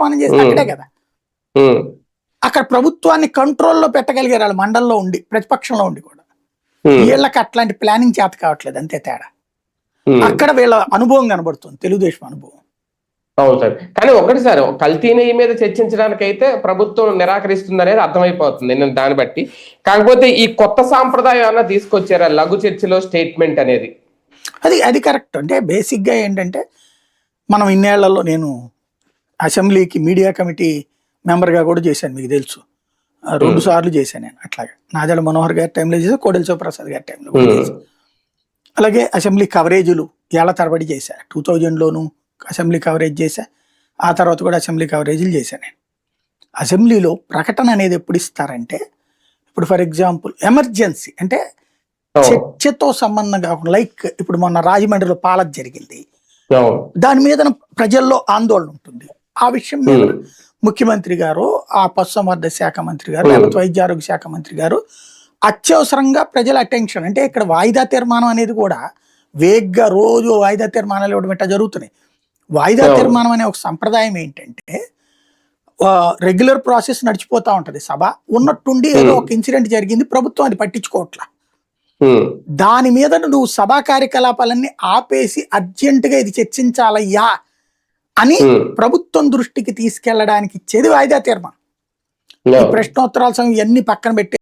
తీర్మానం చేస్తే అక్కడే కదా. అక్కడ ప్రభుత్వాన్ని కంట్రోల్లో పెట్టగలిగారు వాళ్ళు మండలంలో ఉండి, ప్రతిపక్షంలో ఉండి కూడా. వీళ్ళకి అట్లాంటి ప్లానింగ్ చేత కావట్లేదు, అంతే తేడా. అక్కడ వీళ్ళ అనుభవం కనబడుతుంది, తెలుగుదేశం అనుభవం. అవును సార్. కానీ ఒకటి సార్, కల్తీ నెయ్యి మీద చర్చించడానికి అయితే ప్రభుత్వం నిరాకరిస్తుంది అనేది అర్థమైపోతుంది నేను దాన్ని బట్టి. కాకపోతే ఈ కొత్త సాంప్రదాయం అన్న తీసుకొచ్చారా లఘు చర్చలో స్టేట్మెంట్ అనేది? అది కరెక్ట్. అంటే బేసిక్గా ఏంటంటే, మనం ఇన్నేళ్లలో నేను అసెంబ్లీకి మీడియా కమిటీ మెంబర్గా కూడా చేశాను, మీకు తెలుసు. 2 సార్లు చేశాను నేను. అట్లాగే నాదెళ్ల మనోహర్ గారి టైంలో చేశాను, కోడెల శివప్రసాద్ గారి టైంలో కూడా చేశాను. అలాగే అసెంబ్లీ కవరేజీలు ఏళ్ల తరబడి చేశా. 2000లోనూ అసెంబ్లీ కవరేజ్ చేశా, ఆ తర్వాత కూడా అసెంబ్లీ కవరేజీలు చేశాను నేను. అసెంబ్లీలో ప్రకటన అనేది ఎప్పుడు ఇస్తారంటే, ఇప్పుడు ఫర్ ఎగ్జాంపుల్ ఎమర్జెన్సీ అంటే చర్చతో సంబంధం కాకుండా, లైక్ ఇప్పుడు మొన్న రాజమండ్రిలో పాలన జరిగింది, దాని మీద ప్రజల్లో ఆందోళన ఉంటుంది. ఆ విషయం మీద ముఖ్యమంత్రి గారు, ఆ పశుసంవర్ధక శాఖ మంత్రి గారు, లేకపోతే వైద్య ఆరోగ్య శాఖ మంత్రి గారు అత్యవసరంగా ప్రజల అటెన్షన్, అంటే ఇక్కడ వాయిదా తీర్మానం అనేది కూడా వేగ్గా రోజు వాయిదా తీర్మానాలు ఇవ్వడం ఇట్లా జరుగుతున్నాయి. వాయిదా తీర్మానం అనే ఒక సంప్రదాయం ఏంటంటే, రెగ్యులర్ ప్రాసెస్ నడిచిపోతా ఉంటది సభ, ఉన్నట్టుండి ఏదో ఒక ఇన్సిడెంట్ జరిగింది, ప్రభుత్వం అది పట్టించుకోవట్లా. దాని మీద నువ్వు సభా కార్యకలాపాలన్నీ ఆపేసి అర్జెంటుగా ఇది చర్చించాలయ్యా అని ప్రభుత్వం దృష్టికి తీసుకెళ్లడానికి ఇచ్చేది వాయిదా తీర్మానం. ఈ ప్రశ్నోత్తరాల సమయం ఇవన్నీ పక్కన పెట్టి